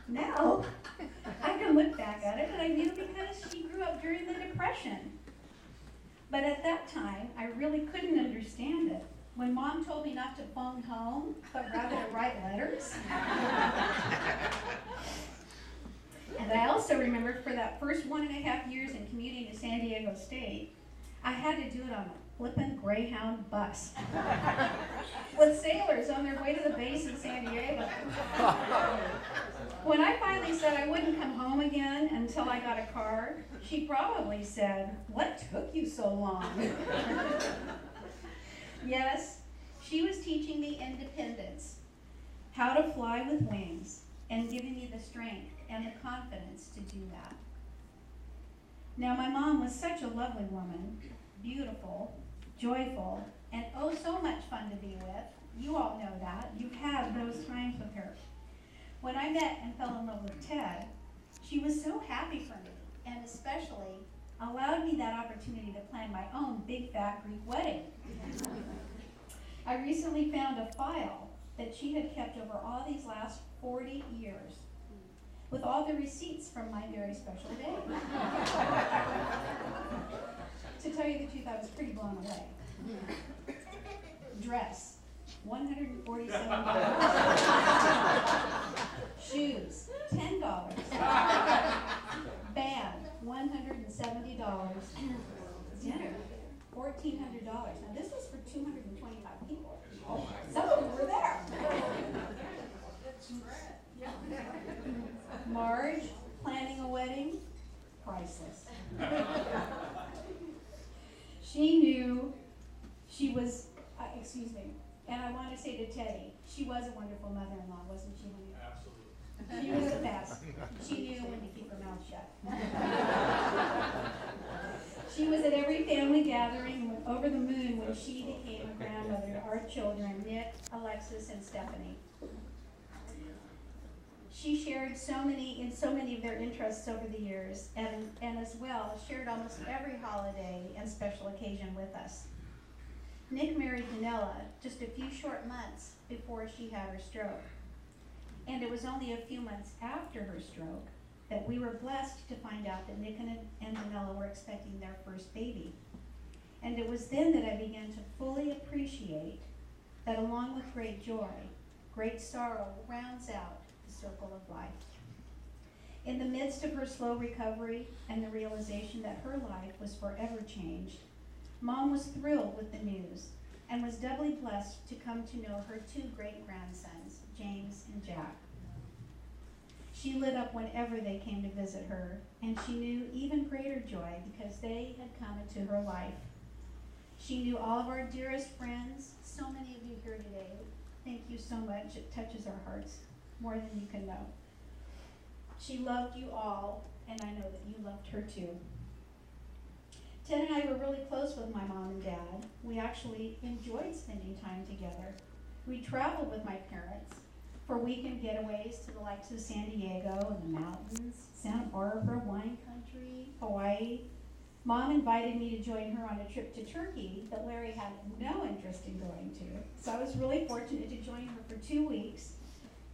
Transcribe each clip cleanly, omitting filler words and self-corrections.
Now, I can look back at it and I knew because she grew up during the Depression. But at that time, I really couldn't understand it. When Mom told me not to phone home, but rather to write letters. And I also remember for that first 1.5 years in commuting to San Diego State, I had to do it on a flippin' Greyhound bus with sailors on their way to the base in San Diego. When I finally said I wouldn't come home again until I got a car, she probably said, "What took you so long?" Yes, she was teaching me independence, how to fly with wings, and giving me the strength and the confidence to do that. Now, my mom was such a lovely woman, beautiful, joyful, and oh so much fun to be with. You all know that. You've had those times with her. When I met and fell in love with Ted, she was so happy for me, and especially allowed me that opportunity to plan my own big fat Greek wedding. I recently found a file that she had kept over all these last 40 years with all the receipts from my very special day. To tell you the truth, I was pretty blown away. Dress, $147. Shoes, $10. Band, $170. Dinner, $1,400. Now this was for 225 people. Some of them were there. Marge, planning a wedding, priceless. She knew she was, and I want to say to Teddy, she was a wonderful mother-in-law, wasn't she, honey? Absolutely. She was the best. She knew when to keep her mouth shut. She was at every family gathering and went over the moon when she became a grandmother to our children, Nick, Alexis, and Stephanie. She shared so many of their interests over the years, and as well shared almost every holiday and special occasion with us. Nick married Danella just a few short months before she had her stroke. And it was only a few months after her stroke that we were blessed to find out that Nick and Danella were expecting their first baby. And it was then that I began to fully appreciate that along with great joy, great sorrow rounds out the circle of life. In the midst of her slow recovery and the realization that her life was forever changed, Mom was thrilled with the news and was doubly blessed to come to know her two great-grandsons, James and Jack. She lit up whenever they came to visit her, and she knew even greater joy because they had come into her life. She knew all of our dearest friends, so many of you here today. Thank you so much. It touches our hearts more than you can know. She loved you all, and I know that you loved her too. Ted and I were really close with my mom and dad. We actually enjoyed spending time together. We traveled with my parents for weekend getaways to the likes of San Diego and the mountains, Santa Barbara, wine country, Hawaii. Mom invited me to join her on a trip to Turkey that Larry had no interest in going to. So I was really fortunate to join her for 2 weeks.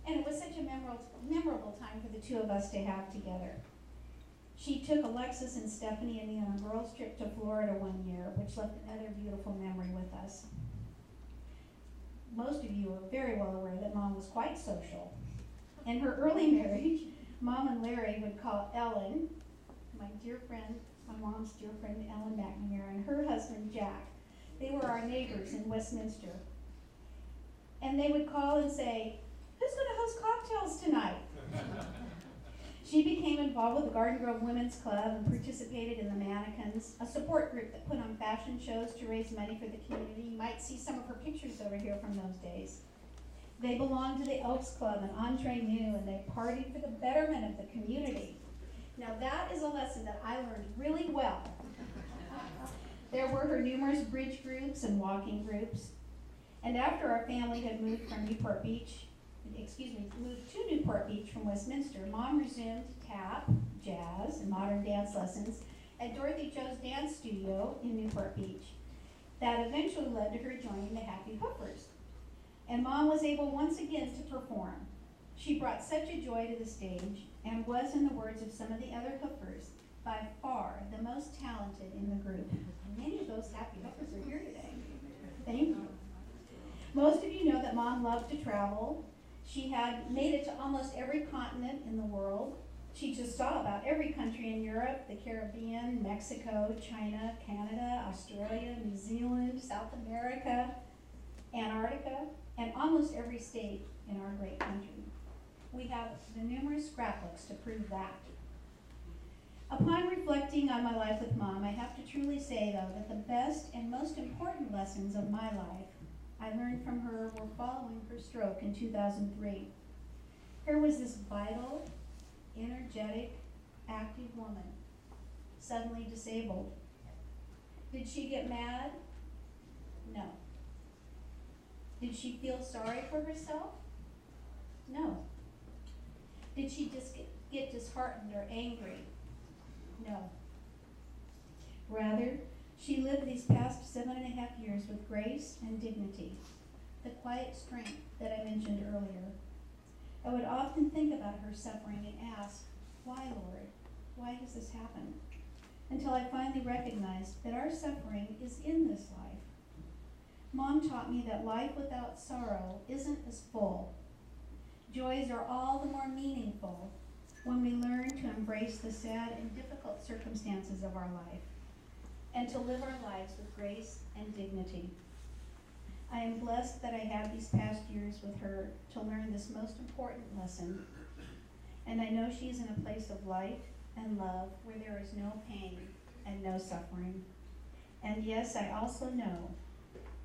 And it was such a memorable time for the two of us to have together. She took Alexis and Stephanie and me on a girls' trip to Florida one year, which left another beautiful memory with us. Most of you are very well aware that Mom was quite social. In her early marriage, Mom and Larry would call Ellen, my mom's dear friend Ellen McNamara, and her husband Jack. They were our neighbors in Westminster. And they would call and say, "Who's going to host cocktails tonight?" She became involved with the Garden Grove Women's Club and participated in the Mannequins, a support group that put on fashion shows to raise money for the community. You might see some of her pictures over here from those days. They belonged to the Elks Club and Entre Nous, and they partied for the betterment of the community. Now that is a lesson that I learned really well. There were her numerous bridge groups and walking groups. And after our family had moved to Newport Beach from Westminster, Mom resumed tap, jazz, and modern dance lessons at Dorothy Jo's dance studio in Newport Beach. That eventually led to her joining the Happy Hoopers. And Mom was able once again to perform. She brought such a joy to the stage and was, in the words of some of the other hoopers, by far the most talented in the group. Many of those happy hoopers are here today. Thank you. Most of you know that Mom loved to travel. She had made it to almost every continent in the world. She just saw about every country in Europe, the Caribbean, Mexico, China, Canada, Australia, New Zealand, South America, Antarctica, and almost every state in our great country. We have the numerous scrapbooks to prove that. Upon reflecting on my life with Mom, I have to truly say, though, that the best and most important lessons of my life I learned from her were following her stroke in 2003. Here was this vital, energetic, active woman, suddenly disabled. Did she get mad? No. Did she feel sorry for herself? No. Did she just get disheartened or angry? No. Rather, she lived these past 7.5 years with grace and dignity, the quiet strength that I mentioned earlier. I would often think about her suffering and ask, why, Lord? Why does this happen? Until I finally recognized that our suffering is in this life. Mom taught me that life without sorrow isn't as full. Joys are all the more meaningful when we learn to embrace the sad and difficult circumstances of our life and to live our lives with grace and dignity. I am blessed that I had these past years with her to learn this most important lesson, and I know she is in a place of light and love where there is no pain and no suffering. And yes, I also know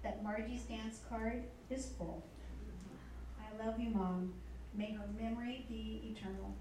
that Margie's dance card is full. I love you, Mom. May her memory be eternal.